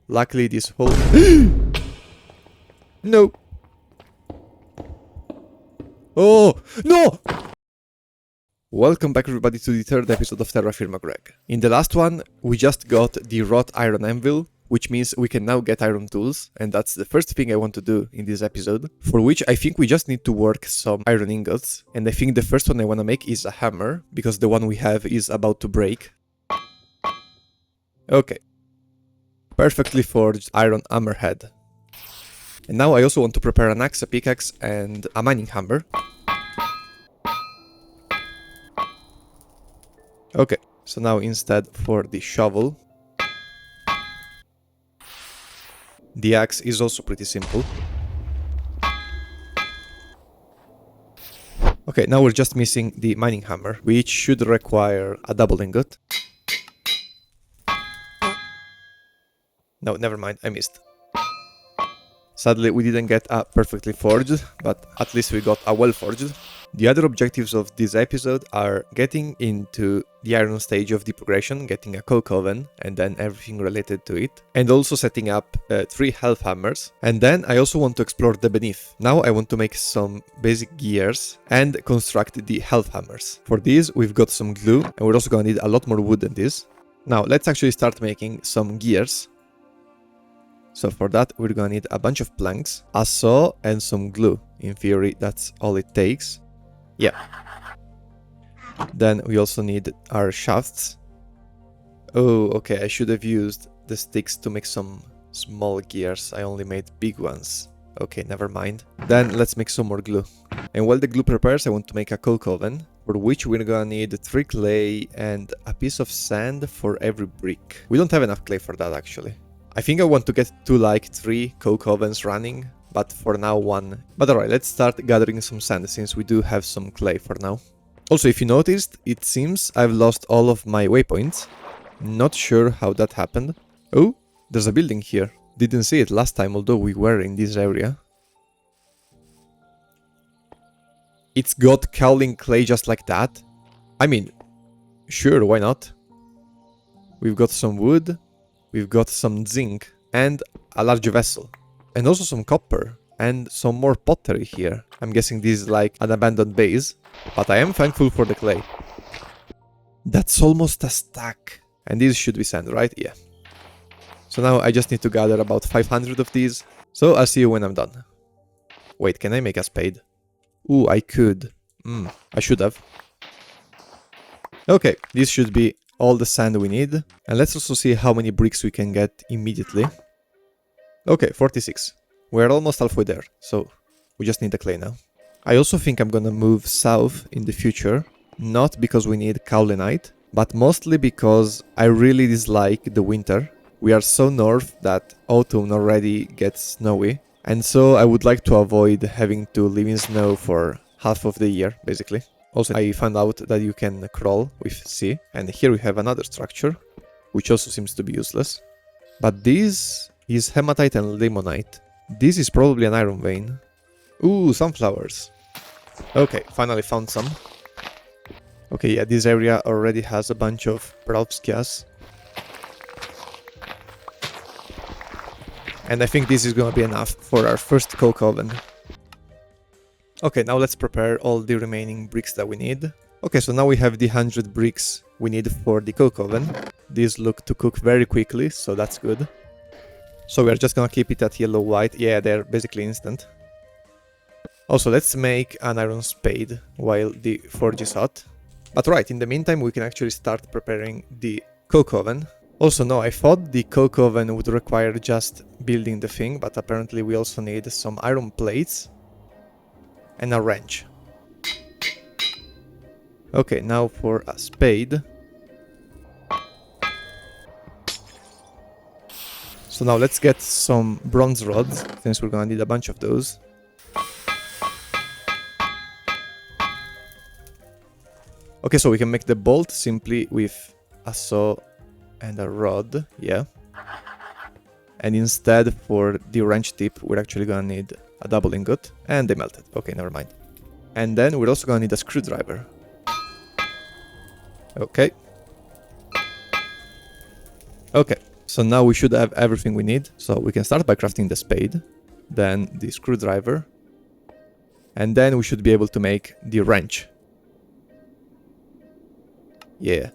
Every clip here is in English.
Luckily this whole... No! Oh! No! Welcome back everybody to the third episode of TerraFirmaGreg. In the last one, we just got the wrought iron anvil, which means we can now get iron tools, and that's the first thing I want to do in this episode, for which I think we just need to work some iron ingots, and I think the first one I want to make is a hammer, because the one we have is about to break. Okay. Perfectly forged iron hammerhead. And now I also want to prepare an axe, a pickaxe, and a mining hammer. Okay, so now instead for the shovel, the axe is also pretty simple. Okay, now we're just missing the mining hammer, which should require a double ingot. No, never mind, I missed. Sadly, we didn't get a perfectly forged, but at least we got a well forged. The other objectives of this episode are getting into the iron stage of the progression, getting a coke oven, and then everything related to it, and also setting up 3 Helve hammers. And then I also want to explore the beneath. Now I want to make some basic gears and construct the Helve hammers. For this, we've got some glue, and we're also gonna need a lot more wood than this. Now, let's actually start making some gears. So for that, we're gonna need a bunch of planks, a saw, and some glue. In theory, that's all it takes. Yeah. Then we also need our shafts. Oh, okay, I should have used the sticks to make some small gears. I only made big ones. Okay, never mind. Then let's make some more glue. And while the glue prepares, I want to make a coke oven, for which we're gonna need 3 clay and a piece of sand for every brick. We don't have enough clay for that, actually. I think I want to get to like 3 coke ovens running, but for now 1. But alright, let's start gathering some sand since we do have some clay for now. Also, if you noticed, it seems I've lost all of my waypoints. Not sure how that happened. Oh, there's a building here. Didn't see it last time, although we were in this area. It's got Kaolin clay just like that. I mean, sure, why not? We've got some wood. We've got some zinc and a large vessel. And also some copper and some more pottery here. I'm guessing this is like an abandoned base. But I am thankful for the clay. That's almost a stack. And these should be sand, right? Yeah. So now I just need to gather about 500 of these. So I'll see you when I'm done. Wait, can I make a spade? Ooh, I could. I should have. Okay, this should be all the sand we need. And let's also see how many bricks we can get immediately. Okay, 46. We're almost halfway there, so we just need the clay now. I also think I'm gonna move south in the future, not because we need kaolinite, but mostly because I really dislike the winter. We are so north that autumn already gets snowy, and so I would like to avoid having to live in snow for half of the year, basically. Also, I found out that you can crawl with C, and here we have another structure, which also seems to be useless. But this is hematite and limonite. This is probably an iron vein. Ooh, sunflowers. Okay, finally found some. Okay, yeah, this area already has a bunch of perovskias. And I think this is gonna be enough for our first coke oven. Okay, now let's prepare all the remaining bricks that we need. Okay, so now we have the 100 bricks we need for the coke oven. These look to cook very quickly, so that's good. So we're just gonna keep it at yellow-white. Yeah, they're basically instant. Also, let's make an iron spade while the forge is hot. But right, in the meantime, we can actually start preparing the coke oven. Also, no, I thought the coke oven would require just building the thing, but apparently we also need some iron plates and a wrench. Okay, now for a spade. So now let's get some bronze rods, since we're gonna need a bunch of those. Okay, so we can make the bolt simply with a saw and a rod, yeah. And instead, for the wrench tip, we're actually gonna need a double ingot, and they melted. Okay, never mind. And then we're also gonna need a screwdriver. Okay. Okay, so now we should have everything we need. So we can start by crafting the spade, then the screwdriver, and then we should be able to make the wrench. Yeah.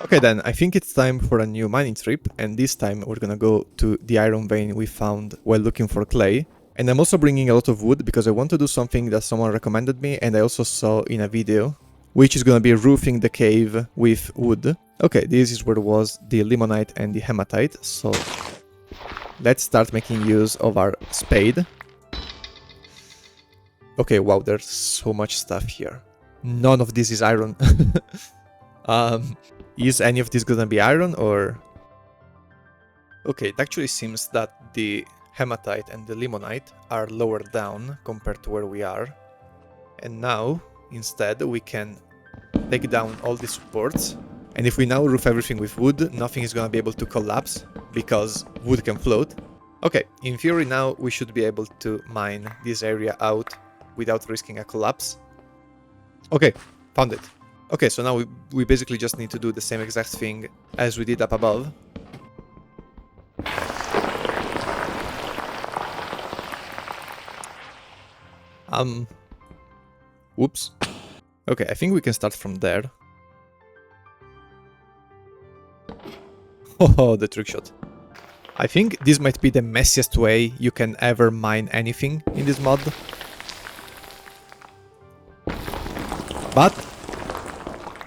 Okay then, I think it's time for a new mining trip, and this time we're gonna go to the iron vein we found while looking for clay. And I'm also bringing a lot of wood because I want to do something that someone recommended me and I also saw in a video, which is gonna be roofing the cave with wood. Okay, this is where was the limonite and the hematite, so let's start making use of our spade. Okay, wow, there's so much stuff here. None of this is iron. Is any of this gonna be iron or... Okay, it actually seems that the hematite and the limonite are lower down compared to where we are. And now, instead, we can take down all the supports. And if we now roof everything with wood, nothing is gonna be able to collapse because wood can float. Okay, in theory now we should be able to mine this area out without risking a collapse. Okay, found it. Okay, so now we basically just need to do the same exact thing as we did up above. Whoops. Okay, I think we can start from there. Oh, the trick shot. I think this might be the messiest way you can ever mine anything in this mod. But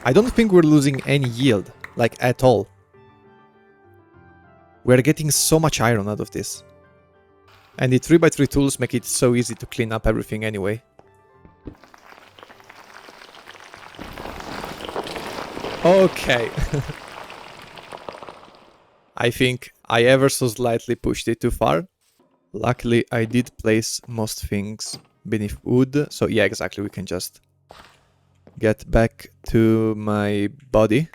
I don't think we're losing any yield, like at all. We're getting so much iron out of this. And the 3x3 tools make it so easy to clean up everything anyway. Okay. I think I ever so slightly pushed it too far. Luckily, I did place most things beneath wood. So yeah, exactly, we can just get back to my body.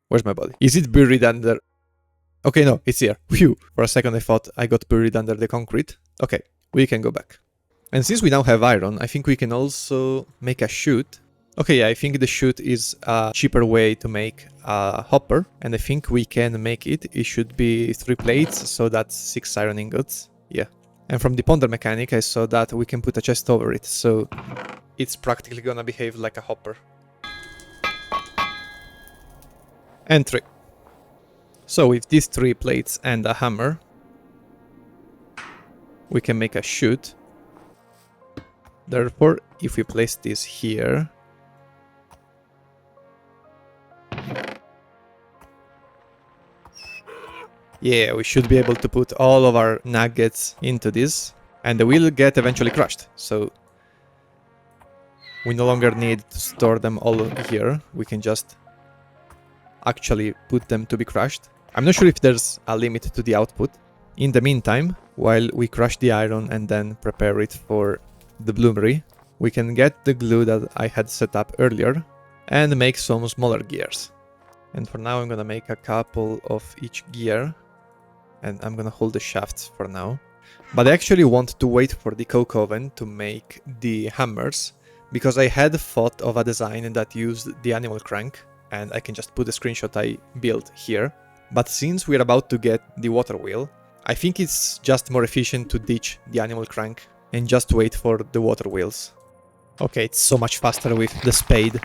Where's my body? Is it buried under... Okay, no, it's here. Phew. For a second I thought I got buried under the concrete. Okay, we can go back. And since we now have iron, I think we can also make a chute. Okay, yeah, I think the chute is a cheaper way to make a hopper. And I think we can make it. It should be 3 plates, so that's 6 iron ingots. Yeah. And from the ponder mechanic, I saw that we can put a chest over it, so it's practically gonna behave like a hopper. And 3. So with these 3 plates and a hammer, we can make a chute. Therefore, if we place this here... Yeah, we should be able to put all of our nuggets into this, and they will get eventually crushed, so we no longer need to store them all here. We can just actually put them to be crushed. I'm not sure if there's a limit to the output. In the meantime, while we crush the iron and then prepare it for the bloomery, we can get the glue that I had set up earlier and make some smaller gears. And for now I'm gonna make a couple of each gear, and I'm gonna hold the shafts for now. But I actually want to wait for the coke oven to make the hammers, because I had thought of a design that used the animal crank, and I can just put the screenshot I built here. But since we're about to get the water wheel, I think it's just more efficient to ditch the animal crank and just wait for the water wheels. Okay, it's so much faster with the spade.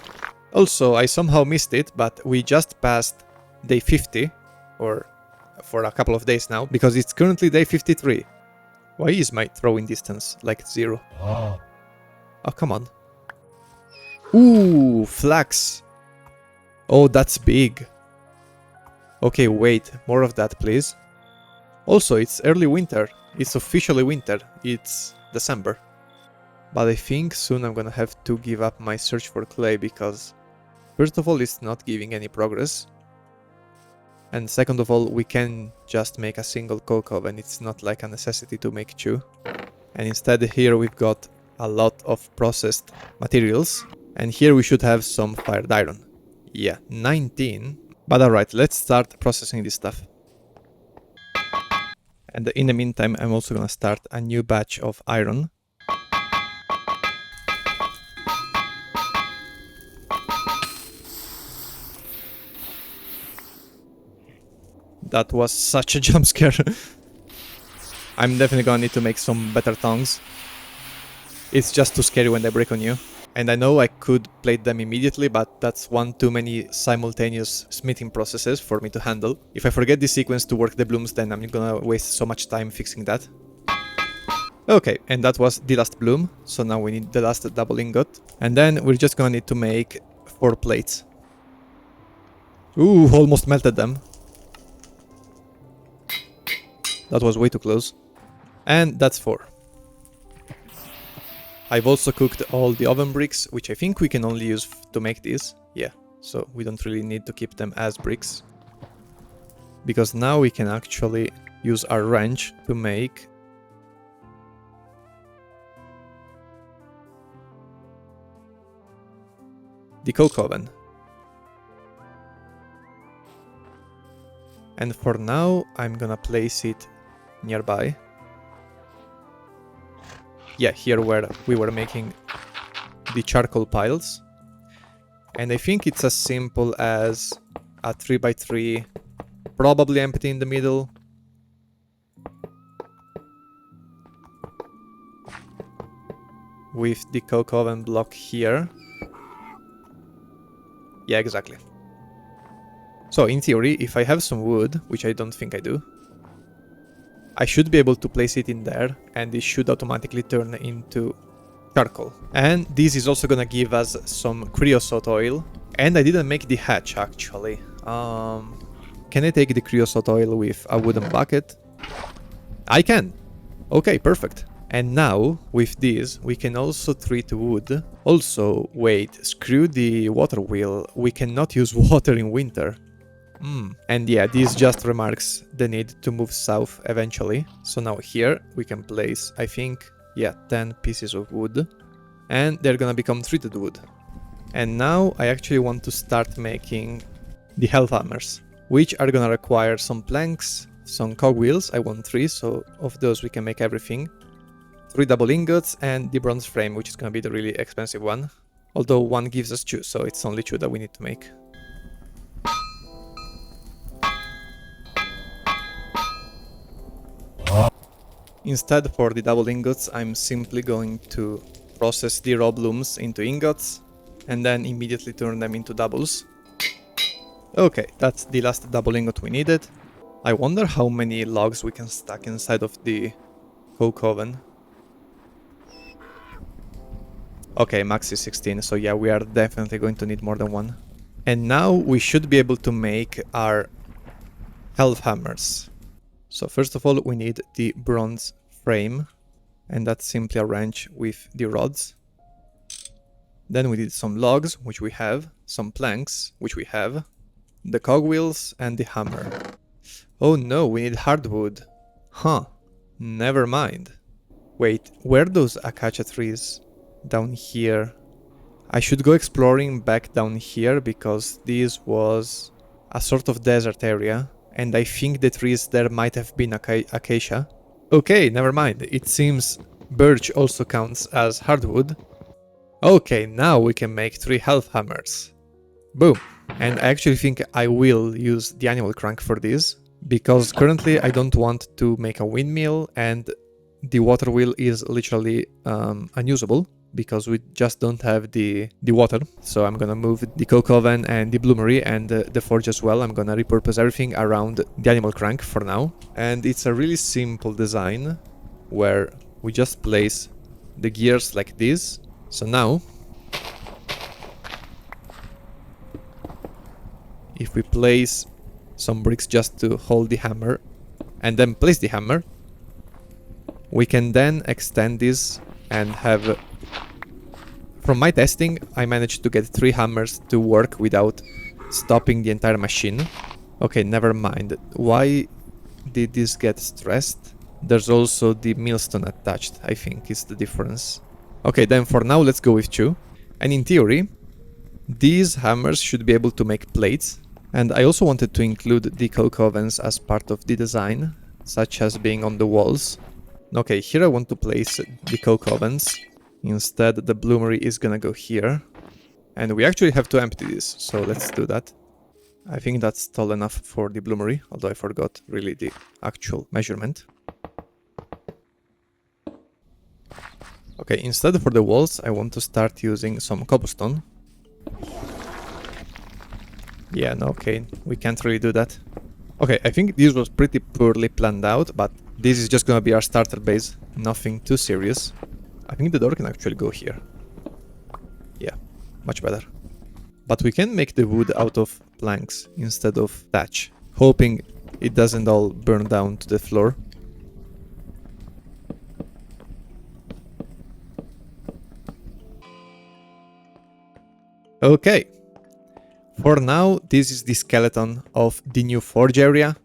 Also, I somehow missed it, but we just passed day 50, or for a couple of days now, because it's currently day 53. Why is my throwing distance like 0? Oh, come on. Ooh, flax. Oh, that's big. Okay, wait, more of that, please. Also, it's early winter. It's officially winter. It's December. But I think soon I'm gonna have to give up my search for clay, because first of all, it's not giving any progress. And second of all, we can just make a single coke oven. It's not like a necessity to make 2. And instead here we've got a lot of processed materials. And here we should have some fired iron. Yeah, 19. But alright, let's start processing this stuff. And in the meantime, I'm also gonna start a new batch of iron. That was such a jump scare. I'm definitely gonna need to make some better tongs. It's just too scary when they break on you. And I know I could plate them immediately, but that's one too many simultaneous smithing processes for me to handle. If I forget the sequence to work the blooms, then I'm gonna waste so much time fixing that. Okay, and that was the last bloom, so now we need the last double ingot. And then we're just gonna need to make 4 plates. Ooh, almost melted them. That was way too close. And that's 4. I've also cooked all the oven bricks, which I think we can only use to make these. Yeah, so we don't really need to keep them as bricks. Because now we can actually use our wrench to make the coke oven. And for now, I'm gonna place it nearby. Yeah, here where we were making the charcoal piles. And I think it's as simple as a 3x3, probably empty in the middle. With the coke oven block here. Yeah, exactly. So in theory, if I have some wood, which I don't think I do, I should be able to place it in there, and it should automatically turn into charcoal. And this is also gonna give us some creosote oil. And I didn't make the hatch, actually. Can I take the creosote oil with a wooden bucket? I can! Okay, perfect. And now, with this, we can also treat wood. Also, wait, screw the water wheel. We cannot use water in winter. And yeah, this just remarks the need to move south eventually. So now here we can place, I think, yeah, 10 pieces of wood. And they're gonna become treated wood. And now I actually want to start making the Helve hammers, which are gonna require some planks, some cogwheels. I want 3, so of those we can make everything. 3 double ingots and the bronze frame, which is gonna be the really expensive one. Although one gives us 2, so it's only 2 that we need to make. Instead, for the double ingots, I'm simply going to process the raw blooms into ingots and then immediately turn them into doubles. Okay, that's the last double ingot we needed. I wonder how many logs we can stack inside of the coke oven. Okay, max is 16, so yeah, we are definitely going to need more than one. And now we should be able to make our Helve hammers. So first of all, we need the bronze frame, and that's simply a wrench with the rods. Then we need some logs, which we have, some planks, which we have, the cogwheels, and the hammer. Oh no, we need hardwood. Huh, never mind. Wait, were those acacia trees? Down here. I should go exploring back down here, because this was a sort of desert area. And I think the trees there might have been acacia. Okay, never mind. It seems birch also counts as hardwood. Okay, now we can make 3 Helve hammers. Boom. And I actually think I will use the animal crank for this, because currently I don't want to make a windmill and the water wheel is literally unusable, because we just don't have the water. So I'm gonna move the coke oven and the bloomery and the forge as well. I'm gonna repurpose everything around the animal crank for now. And it's a really simple design where we just place the gears like this. So now, if we place some bricks just to hold the hammer and then place the hammer, we can then extend this and have... From my testing, I managed to get 3 hammers to work without stopping the entire machine. Okay, never mind. Why did this get stressed? There's also the millstone attached, I think is the difference. Okay, then for now let's go with 2. And in theory, these hammers should be able to make plates. And I also wanted to include the coke ovens as part of the design, such as being on the walls. Okay, here I want to place the coke ovens. Instead, the bloomery is gonna go here. And we actually have to empty this, so let's do that. I think that's tall enough for the bloomery, although I forgot really the actual measurement. Okay, instead for the walls, I want to start using some cobblestone. Yeah, no, okay, we can't really do that. Okay, I think this was pretty poorly planned out, but this is just gonna be our starter base. Nothing too serious. I think the door can actually go here. Yeah, much better. But we can make the wood out of planks instead of thatch, hoping it doesn't all burn down to the floor. Okay. For now, this is the skeleton of the new forge area.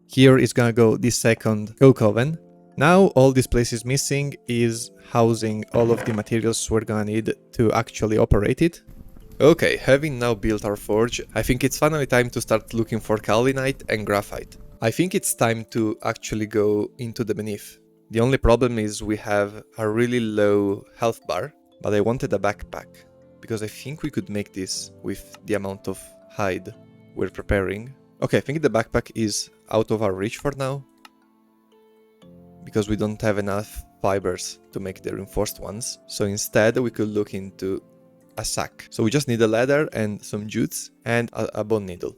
Here is gonna go the second coke oven. Now all this place is missing is housing all of the materials we're gonna need to actually operate it. Okay, having now built our forge, I think it's finally time to start looking for Kaolinite and Graphite. I think it's time to actually go into the beneath. The only problem is we have a really low health bar, but I wanted a backpack, because I think we could make this with the amount of hide we're preparing. Okay, I think the backpack is out of our reach for now, because we don't have enough fibers to make the reinforced ones. So instead we could look into a sack. So we just need a ladder and some jutes and a bone needle.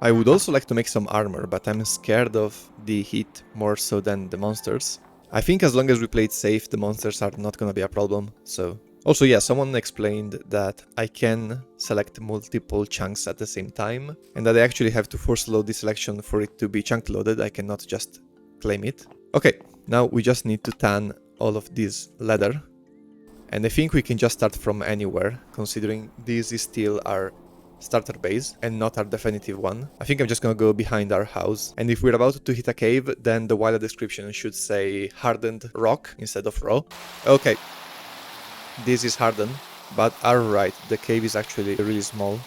I would also like to make some armor, but I'm scared of the heat more so than the monsters. I think as long as we play it safe, the monsters are not gonna be a problem, so... Also, yeah, someone explained that I can select multiple chunks at the same time, and that I actually have to force load the selection for it to be chunk loaded. I cannot just claim it. Okay, now we just need to tan all of this leather. And I think we can just start from anywhere, considering this is still our starter base and not our definitive one. I think I'm just gonna go behind our house. And if we're about to hit a cave, then the wild description should say hardened rock instead of raw. Okay. This is hardened, but alright, the cave is actually really small.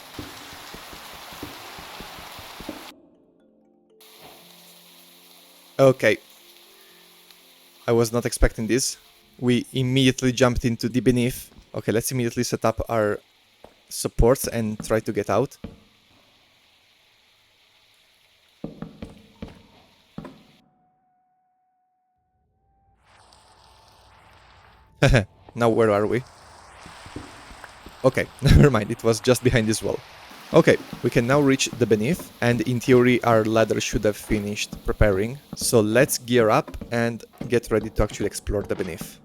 Okay. I was not expecting this. We immediately jumped into the beneath. Okay, let's immediately set up our supports and try to get out. Now where are we? Okay, never mind, it was just behind this wall. Okay, we can now reach the beneath, and in theory our ladder should have finished preparing. So let's gear up and get ready to actually explore the beneath.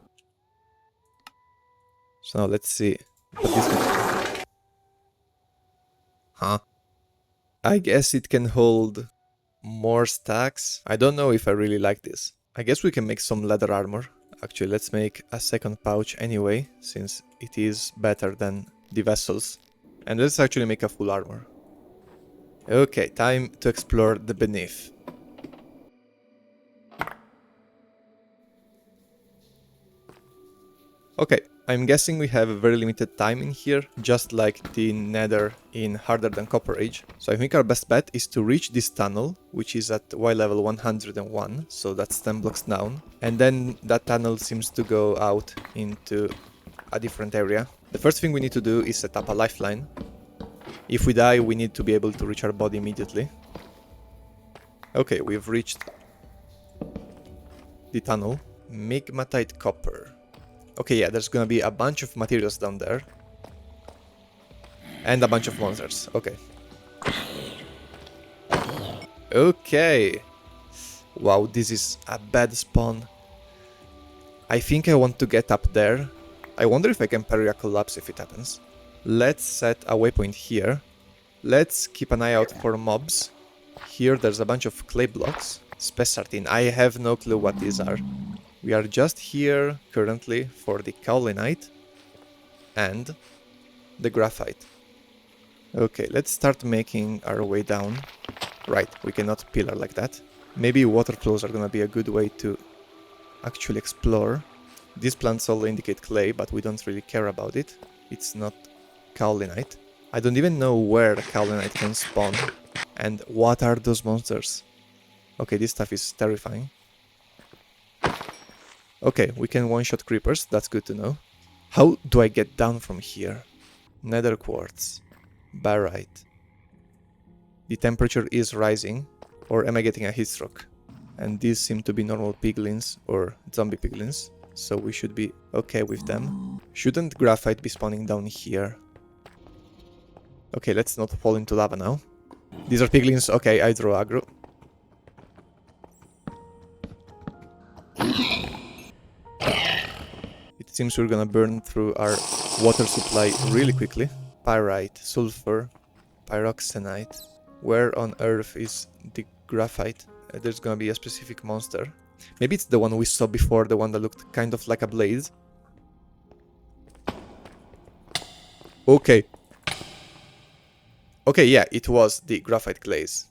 So now let's see what this can... Huh? I guess it can hold more stacks. I don't know if I really like this. I guess we can make some leather armor. Actually, let's make a second pouch anyway, since it is better than the vessels. And let's actually make a full armor. Okay, time to explore the beneath. Okay, I'm guessing we have a very limited time in here, just like the Nether in Harder Than Copper Age. So I think our best bet is to reach this tunnel, which is at Y level 101, so that's 10 blocks down. And then that tunnel seems to go out into a different area. The first thing we need to do is set up a lifeline. If we die, we need to be able to reach our body immediately. Okay, we've reached the tunnel. Migmatite copper. Okay, yeah, there's gonna be a bunch of materials down there. And a bunch of monsters. Okay. Okay. Wow, this is a bad spawn. I think I want to get up there. I wonder if I can parry a collapse if it happens. Let's set a waypoint here. Let's keep an eye out for mobs. Here there's a bunch of clay blocks. Spessartine. I have no clue what these are. We are just here currently for the Kaolinite and the Graphite. Okay, let's start making our way down. Right, we cannot pillar like that. Maybe water flows are gonna be a good way to actually explore. These plants all indicate clay, but we don't really care about it. It's not Kaolinite. I don't even know where Kaolinite can spawn. And what are those monsters? Okay, this stuff is terrifying. Okay, we can one-shot creepers, that's good to know. How do I get down from here? Nether quartz. Barite. the temperature is rising, or am I getting a heat stroke? And these seem to be normal piglins or zombie piglins, so we should be okay with them. Shouldn't graphite be spawning down here? Okay, let's not fall into lava now. These are piglins. Okay, I draw aggro. It seems we're gonna burn through our water supply really quickly. Pyrite, sulfur, pyroxenite. Where on earth is the graphite? There's gonna be a specific monster. Maybe it's the one we saw before, the one that looked kind of like a blade. Okay. Okay, yeah, it was the graphite glaze.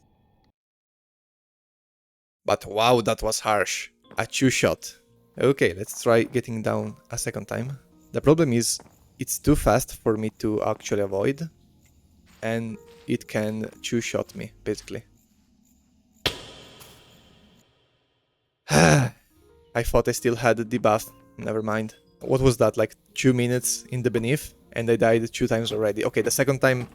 But wow, that was harsh. A two-shot. Okay, let's try getting down a second time. The problem is, it's too fast for me to actually avoid. And it can two-shot me, basically. I thought I still had the buff. Never mind. What was that, like 2 minutes in the beneath? And I died 2 times already. Okay, the second time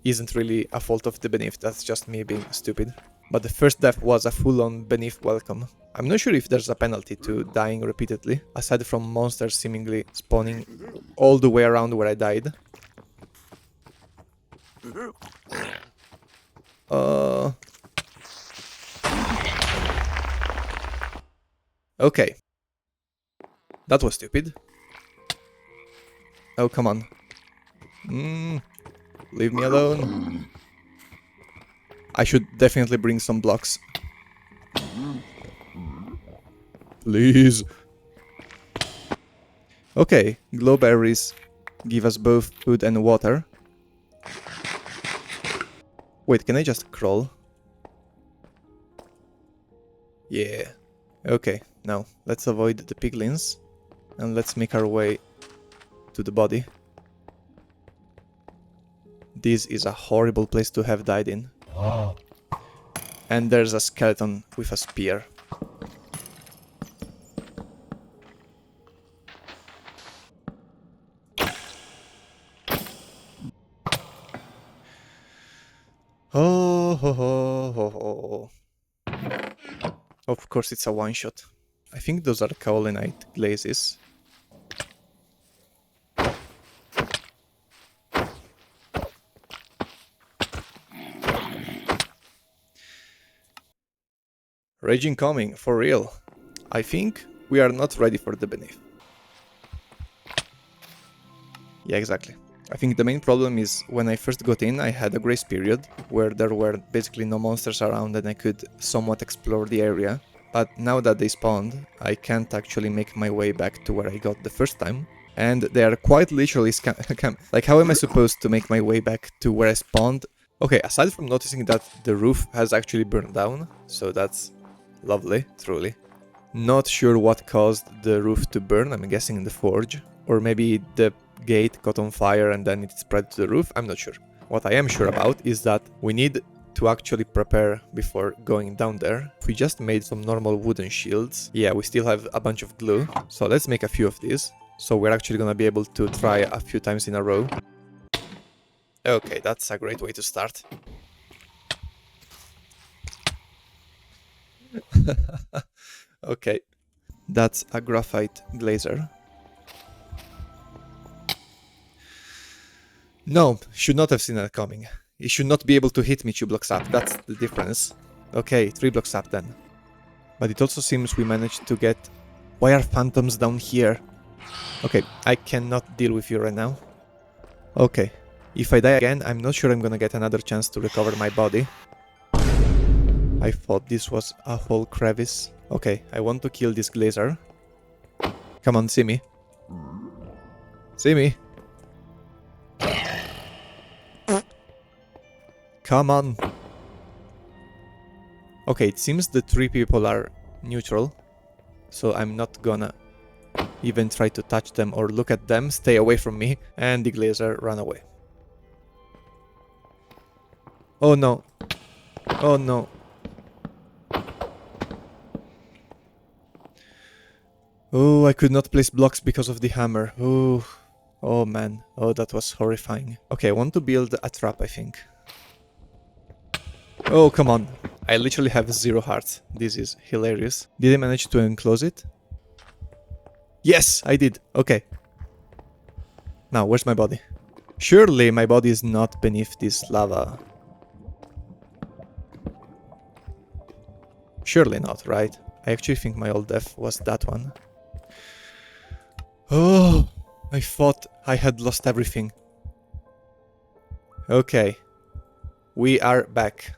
isn't really a fault of the beneath. That's just me being stupid. But the first death was a full-on beneath welcome. I'm not sure if there's a penalty to dying repeatedly, aside from monsters seemingly spawning all the way around where I died. Okay. That was stupid. Oh, come on. Leave me alone. I should definitely bring some blocks. Please. Okay, glowberries give us both food and water. Wait, can I just crawl? Yeah. Okay, now let's avoid the piglins and let's make our way to the body. This is a horrible place to have died in. And there's a skeleton with a spear. Oh, ho, ho, ho, ho. Of course it's a one-shot. I think those are Kaolinite glazes. Rage incoming, for real. I think we are not ready for the beneath. Yeah, exactly. I think the main problem is when I first got in, I had a grace period where there were basically no monsters around and I could somewhat explore the area. But now that they spawned, I can't actually make my way back to where I got the first time. And they are quite literally like, how am I supposed to make my way back to where I spawned? Okay, aside from noticing that the roof has actually burned down, so that's lovely, truly. Not sure what caused the roof to burn, I'm guessing the forge. Or maybe the gate caught on fire and then it spread to the roof, I'm not sure. What I am sure about is that we need to actually prepare before going down there. We just made some normal wooden shields. Yeah, we still have a bunch of glue, so let's make a few of these. So we're actually gonna be able to try a few times in a row. Okay, that's a great way to start. Okay, that's a graphite glazer. No, should not have seen that coming. He should not be able to hit me 2 blocks up, that's the difference. Okay, 3 blocks up then. But it also seems we managed to get... Why are phantoms down here? Okay, I cannot deal with you right now. Okay, if I die again, I'm not sure I'm gonna get another chance to recover my body. I thought this was a whole crevice. Okay, I want to kill this glazer. Come on, see me. See me. Come on. Okay, it seems the 3 people are neutral. So I'm not gonna even try to touch them or look at them. Stay away from me. And the glazer ran away. Oh no. Oh no. Oh, I could not place blocks because of the hammer. Oh, oh man. Oh, that was horrifying. Okay, I want to build a trap, I think. Oh, come on. I literally have 0 hearts. This is hilarious. Did I manage to enclose it? Yes, I did. Okay. Now, where's my body? Surely my body is not beneath this lava. Surely not, right? I actually think my old death was that one. Oh, I thought I had lost everything. Okay. We are back.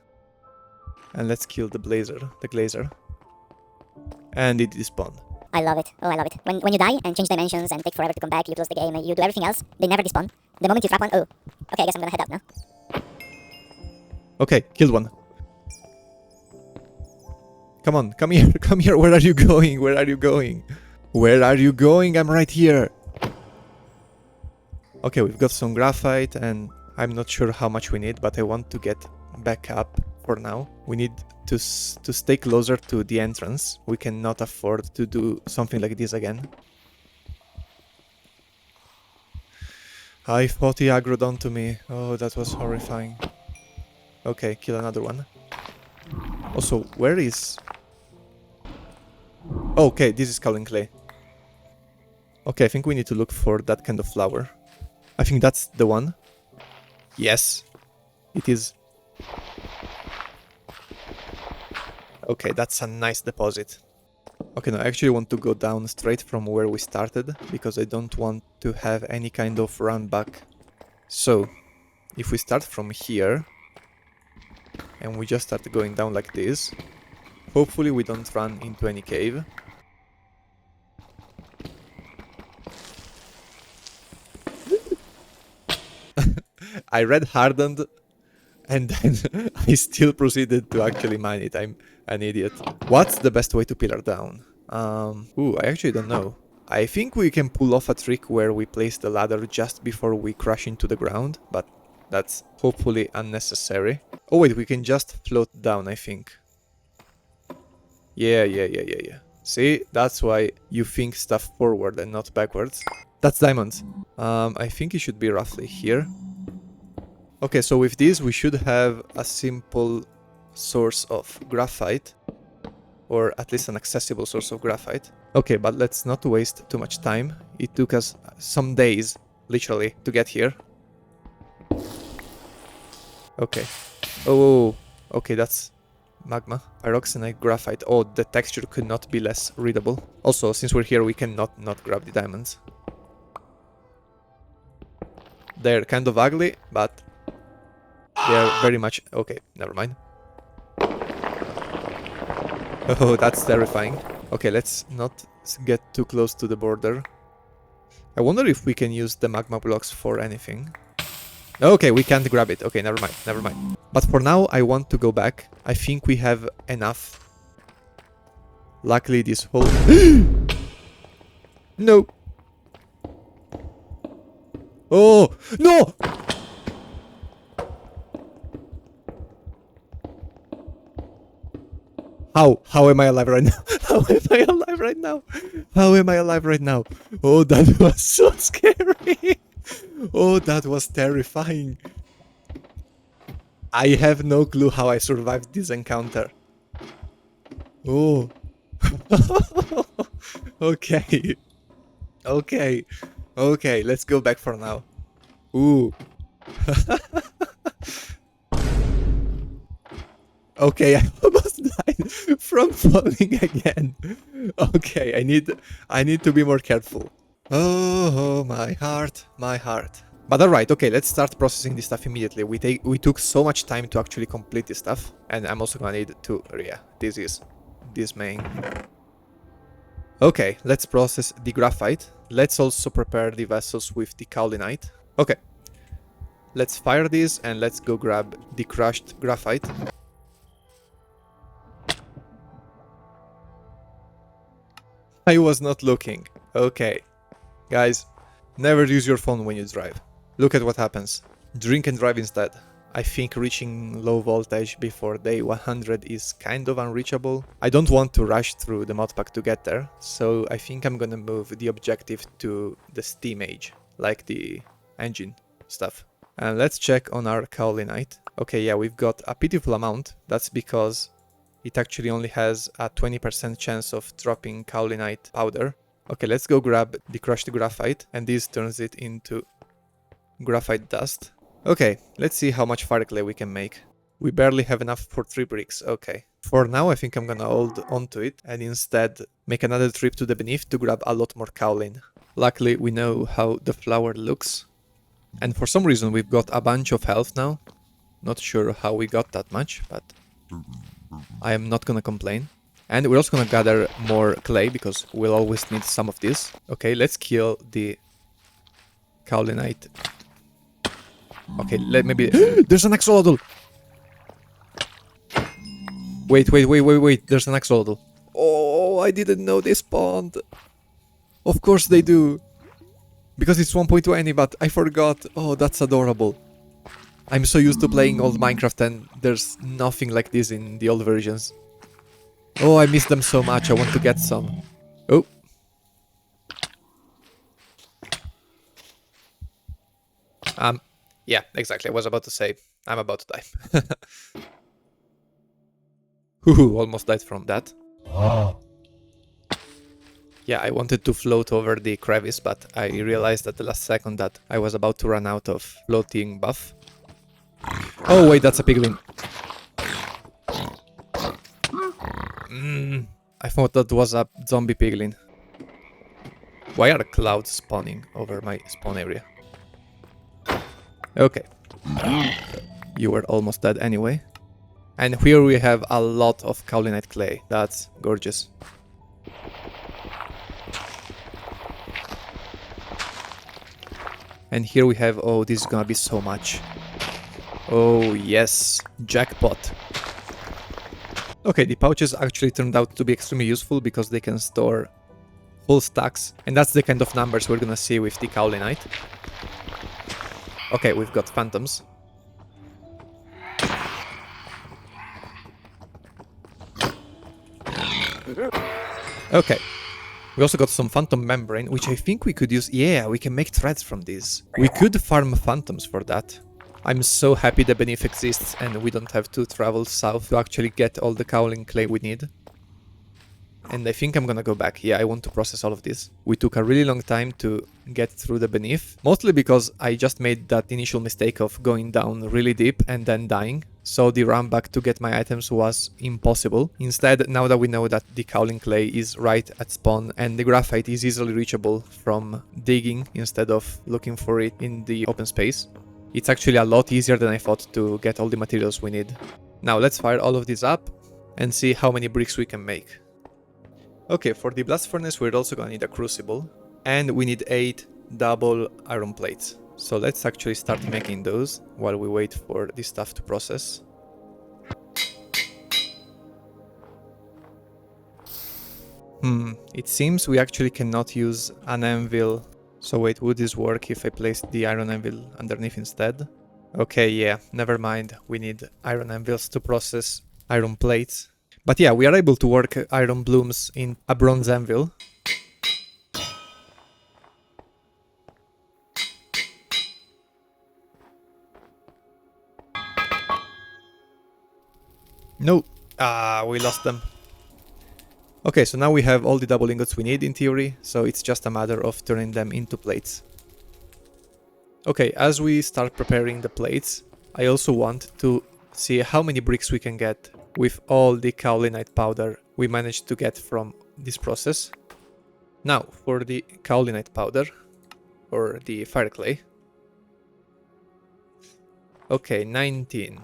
And let's kill the glazer. And it despawned. I love it. Oh, I love it. When you die and change dimensions and take forever to come back, you close the game, you do everything else, they never despawn. The moment you trap one, oh. Okay, I guess I'm gonna head out now. Okay, killed one. Come on, come here, come here. Where are you going? Where are you going? Where are you going? I'm right here. Okay, we've got some graphite and I'm not sure how much we need, but I want to get back up for now. We need to stay closer to the entrance. We cannot afford to do something like this again. I thought he aggroed onto me. Oh, that was horrifying. Okay, kill another one. Also, where is... Oh, okay, this is Kaolin clay. Okay, I think we need to look for that kind of flower. I think that's the one. Yes, it is. Okay, that's a nice deposit. Okay, now I actually want to go down straight from where we started, because I don't want to have any kind of run back. So, if we start from here, and we just start going down like this, hopefully we don't run into any cave. I read hardened, and then I still proceeded to actually mine it. I'm an idiot. What's the best way to pillar down? I actually don't know. I think we can pull off a trick where we place the ladder just before we crash into the ground, but that's hopefully unnecessary. Oh wait, we can just float down, I think. Yeah. See, that's why you think stuff forward and not backwards. That's diamonds. I think it should be roughly here. Okay, so with this we should have a simple source of graphite, or at least an accessible source of graphite. Okay, but let's not waste too much time. It took us some days, literally, to get here. Okay. Oh, okay, that's magma. Pyroxenite graphite. Oh, the texture could not be less readable. Also, since we're here, we cannot not grab the diamonds. They're kind of ugly, but they're very much... Okay, never mind. Oh, that's terrifying. Okay, let's not get too close to the border. I wonder if we can use the magma blocks for anything. Okay, we can't grab it. Okay, never mind. But for now, I want to go back. I think we have enough. Luckily, this whole... No! Oh! No! How am I alive right now? How am I alive right now? How am I alive right now? Oh, that was so scary. Oh, that was terrifying. I have no clue how I survived this encounter. Oh. Okay. Okay, let's go back for now. Ooh. Okay, I almost died from falling again. Okay, I need to be more careful. Oh, my heart. But alright, okay, let's start processing this stuff immediately. We took so much time to actually complete this stuff, and I'm also gonna need to... Yeah, this main. Okay, let's process the graphite. Let's also prepare the vessels with the kaolinite. Okay, let's fire these and let's go grab the crushed graphite. I was not looking. Okay. Guys, never use your phone when you drive. Look at what happens. Drink and drive instead. I think reaching low voltage before day 100 is kind of unreachable. I don't want to rush through the modpack to get there, so I think I'm gonna move the objective to the steam age, like the engine stuff. And let's check on our kaolinite. Okay, yeah, we've got a pitiful amount. That's because it actually only has a 20% chance of dropping kaolinite powder. Okay, let's go grab the crushed graphite, and this turns it into graphite dust. Okay, let's see how much fire clay we can make. We barely have enough for 3 bricks, okay. For now, I think I'm gonna hold on to it and instead make another trip to the beneath to grab a lot more kaolin. Luckily, we know how the flower looks. And for some reason, we've got a bunch of health now. Not sure how we got that much, but I am not gonna complain. And we're also gonna gather more clay, because we'll always need some of this. Okay, let's kill the kaolinite. Okay, maybe... There's an axolotl! Wait, there's an axolotl. Oh, I didn't know they spawned. Of course they do. Because it's 1.20, but I forgot. Oh, that's adorable. I'm so used to playing old Minecraft and there's nothing like this in the old versions. Oh, I miss them so much, I want to get some. Oh. Yeah, exactly, I was about to say, I'm about to die. Ooh, almost died from that. Yeah, I wanted to float over the crevice, but I realized at the last second that I was about to run out of floating buff. Oh wait, that's a piglin. I thought that was a zombie piglin. Why are clouds spawning over my spawn area? Okay. You were almost dead anyway. And here we have a lot of kaolinite clay. That's gorgeous. And here we have... Oh, this is gonna be so much. Oh, yes. Jackpot. Okay, the pouches actually turned out to be extremely useful because they can store whole stacks. And that's the kind of numbers we're gonna see with the kaolinite. Okay, we've got phantoms. Okay. We also got some phantom membrane, which I think we could use... Yeah, we can make threads from these. We could farm phantoms for that. I'm so happy the beneath exists and we don't have to travel south to actually get all the kaolin clay we need. And I think I'm gonna go back. Yeah, I want to process all of this. We took a really long time to get through the beneath, mostly because I just made that initial mistake of going down really deep and then dying. So the run back to get my items was impossible. Instead, now that we know that the kaolin clay is right at spawn and the graphite is easily reachable from digging instead of looking for it in the open space, it's actually a lot easier than I thought to get all the materials we need. Now let's fire all of this up and see how many bricks we can make. Okay, for the blast furnace we're also gonna need a crucible, and we need 8 double iron plates. So let's actually start making those while we wait for this stuff to process. It seems we actually cannot use an anvil. So wait, would this work if I placed the iron anvil underneath instead? Okay, yeah, never mind. We need iron anvils to process iron plates. But yeah, we are able to work iron blooms in a bronze anvil. No! Ah, we lost them. Okay, so now we have all the double ingots we need in theory, so it's just a matter of turning them into plates. Okay, as we start preparing the plates, I also want to see how many bricks we can get with all the kaolinite powder we managed to get from this process. Now, for the kaolinite powder, or the fire clay. Okay, 19.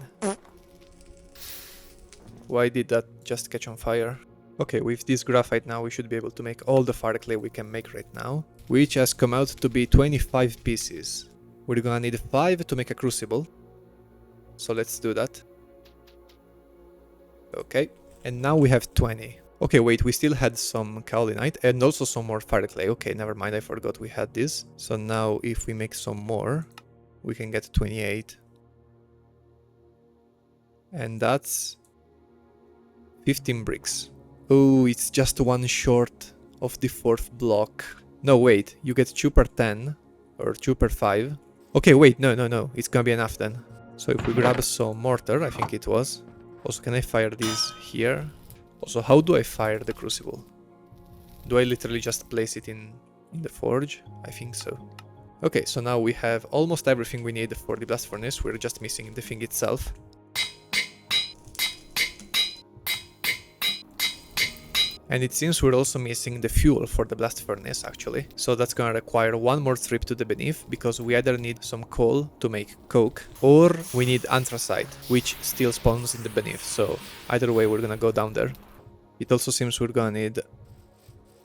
Why did that just catch on fire? Okay, with this graphite now we should be able to make all the fire clay we can make right now, which has come out to be 25 pieces. We're gonna need 5 to make a crucible, so let's do that. Okay, and now we have 20. Okay, wait, we still had some kaolinite and also some more fire clay. Okay, never mind, I forgot we had this. So now if we make some more, we can get 28. And that's 15 bricks. Oh, it's just one short of the 4th block. No, wait, you get 2 per 10 or 2 per 5. Okay, wait, no, it's gonna be enough then. So if we grab some mortar, I think it was. Also, can I fire these here? Also, how do I fire the crucible? Do I literally just place it in the forge? I think so. Okay, so now we have almost everything we need for the blast furnace. We're just missing the thing itself. And it seems we're also missing the fuel for the blast furnace, actually. So that's gonna require one more trip to the beneath, because we either need some coal to make coke, or we need anthracite, which still spawns in the beneath. So either way, we're gonna go down there. It also seems we're gonna need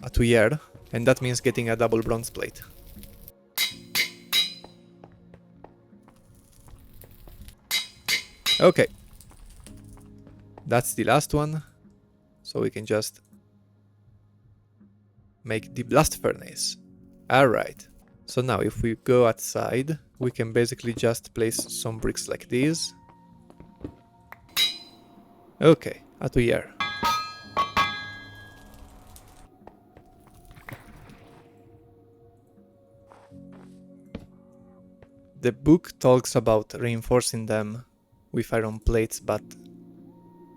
a tuyere, and that means getting a double bronze plate. Okay. That's the last one. So we can just make the blast furnace. Alright. So now if we go outside, we can basically just place some bricks like these. Okay, a tuyere. The book talks about reinforcing them with iron plates, but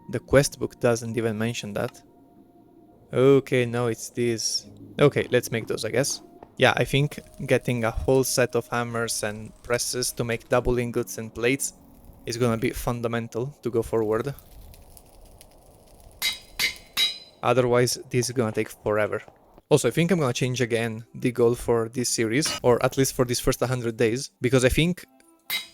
the quest book doesn't even mention that. Okay, no, it's this. Okay, let's make those, I guess. Yeah, I think getting a whole set of hammers and presses to make double ingots and plates is gonna be fundamental to go forward. Otherwise, this is gonna take forever. Also, I think I'm gonna change again the goal for this series, or at least for these first 100 days, because I think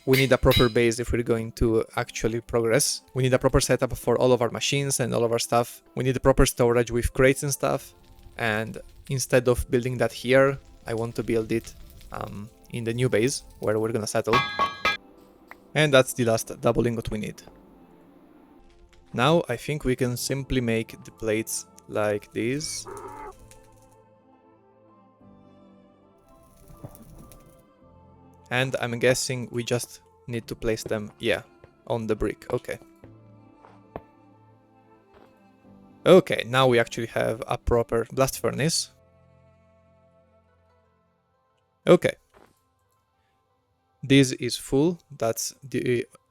we need a proper base if we're going to actually progress. We need a proper setup for all of our machines and all of our stuff. We need a proper storage with crates and stuff. And instead of building that here, I want to build it in the new base where we're gonna settle. And that's the last double ingot we need. Now I think we can simply make the plates like this. And I'm guessing we just need to place them, yeah, on the brick. Okay. Okay, now we actually have a proper blast furnace. Okay. This is full. That's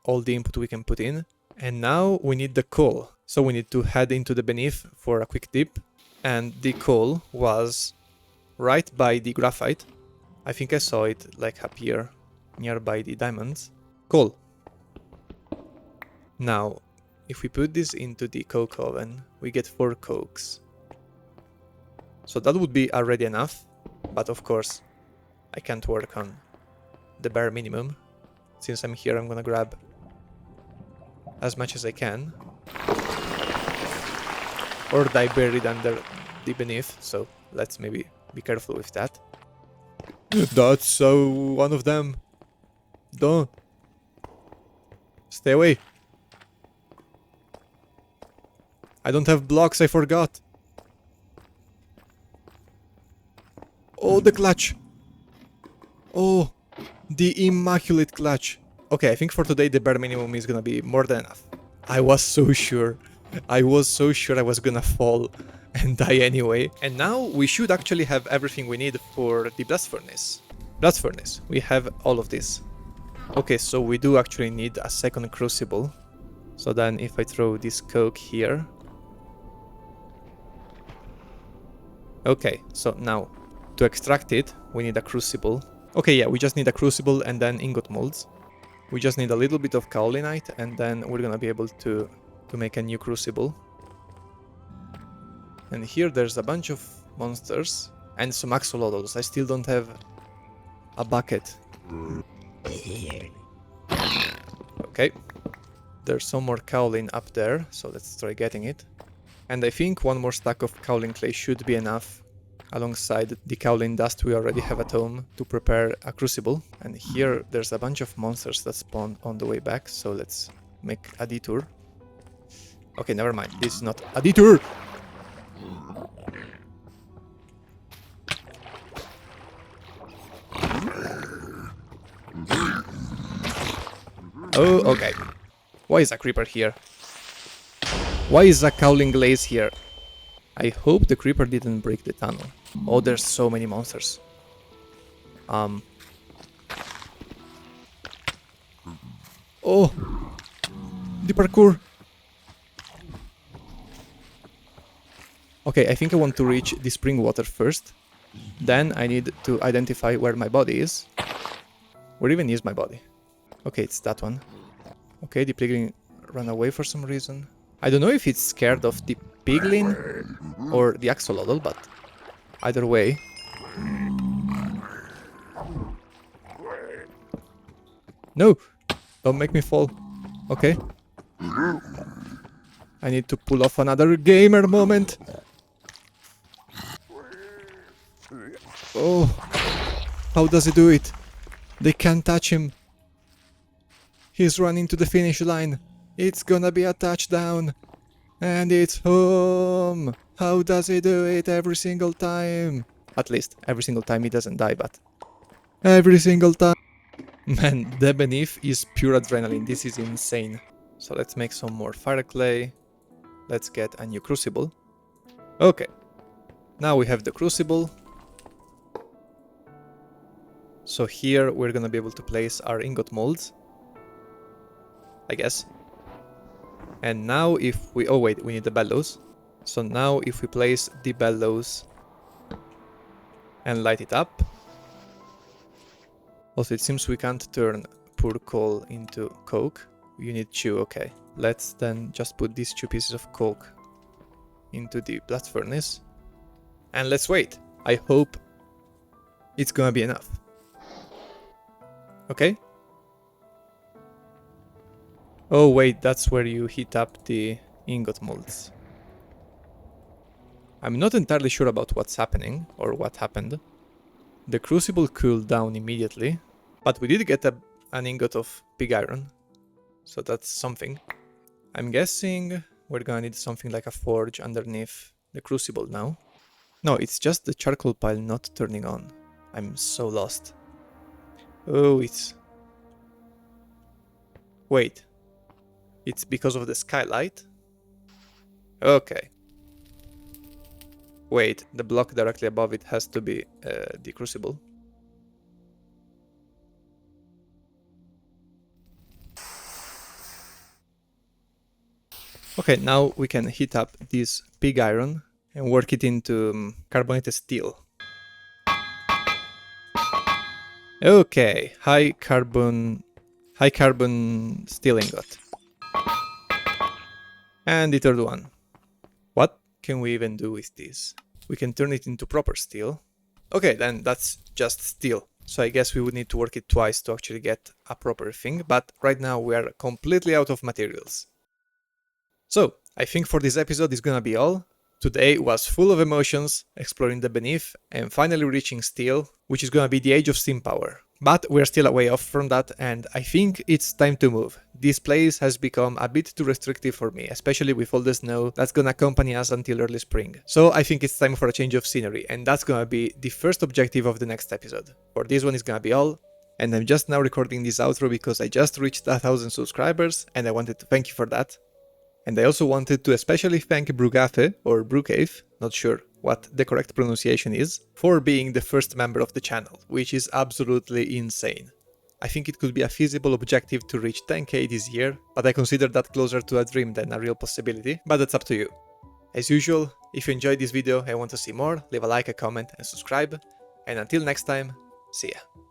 all the input we can put in. And now we need the coal. So we need to head into the beneath for a quick dip. And the coal was right by the graphite. I think I saw it like up here, nearby the diamonds. Cool. Now, if we put this into the coke oven, we get 4 cokes. So that would be already enough, but of course, I can't work on the bare minimum. Since I'm here, I'm gonna grab as much as I can. Or die buried under the beneath, so let's maybe be careful with that. That's one of them. Don't. Stay away. I don't have blocks, I forgot. Oh, the clutch. Oh, the immaculate clutch. Okay, I think for today the bare minimum is gonna be more than enough. I was so sure. I was so sure I was gonna fall and die anyway. And now we should actually have everything we need for the blast furnace. Blast furnace, we have all of this. Okay, so we do actually need a second crucible. So then if I throw this coke here. Okay, so now to extract it, we need a crucible. Okay, yeah, we just need a crucible and then ingot molds. We just need a little bit of kaolinite and then we're gonna be able to make a new crucible. And here there's a bunch of monsters and some axolotls. I still don't have a bucket. Okay. There's some more kaolin up there, so let's try getting it. And I think one more stack of kaolin clay should be enough, alongside the kaolin dust we already have at home, to prepare a crucible. And here there's a bunch of monsters that spawn on the way back, so let's make a detour. Okay, never mind, this is not a detour! Oh, okay. Why is a creeper here? Why is a Kaolin glaze here? I hope the creeper didn't break the tunnel. Oh, there's so many monsters. Oh! The parkour! Okay, I think I want to reach the spring water first. Then I need to identify where my body is. Where even is my body? Okay, it's that one. Okay, the piglin ran away for some reason. I don't know if it's scared of the piglin or the axolotl, but either way. No! Don't make me fall. Okay. I need to pull off another gamer moment. Oh, how does he do it? They can't touch him. He's running to the finish line. It's gonna be a touchdown. And it's home. How does he do it every single time? At least, every single time he doesn't die, but... every single time. Man, the beneath is pure adrenaline. This is insane. So let's make some more fire clay. Let's get a new crucible. Okay. Now we have the crucible. So here we're gonna be able to place our ingot molds, I guess. And now if we... oh wait, we need the bellows. So now if we place the bellows and light it up. Also it seems we can't turn poor coal into coke. You need two, okay. Let's then just put these 2 pieces of coke into the blast furnace. And let's wait. I hope it's gonna be enough. Okay. Oh wait, that's where you heat up the ingot molds. I'm not entirely sure about what's happening, or what happened. The crucible cooled down immediately, but we did get an ingot of pig iron, so that's something. I'm guessing we're gonna need something like a forge underneath the crucible now. No, it's just the charcoal pile not turning on. I'm so lost. Oh, it's... wait. It's because of the skylight? Okay. Wait, the block directly above it has to be the crucible. Okay, now we can heat up this pig iron and work it into carbonated steel. Okay, high carbon steel ingot. And the third one. What can we even do with this? We can turn it into proper steel. Okay, then that's just steel. So I guess we would need to work it twice to actually get a proper thing, but right now we are completely out of materials. So, I think for this episode is gonna be all. Today was full of emotions, exploring the beneath, and finally reaching steel, which is gonna be the age of steam power. But we're still a way off from that, and I think it's time to move. This place has become a bit too restrictive for me, especially with all the snow that's gonna accompany us until early spring. So I think it's time for a change of scenery, and that's gonna be the first objective of the next episode. For this one is gonna be all, and I'm just now recording this outro because I just reached 1,000 subscribers, and I wanted to thank you for that. And I also wanted to especially thank Brugafe, or Brukave, not sure what the correct pronunciation is, for being the first member of the channel, which is absolutely insane. I think it could be a feasible objective to reach 10k this year, but I consider that closer to a dream than a real possibility, but that's up to you. As usual, if you enjoyed this video and want to see more, leave a like, a comment and subscribe, and until next time, see ya.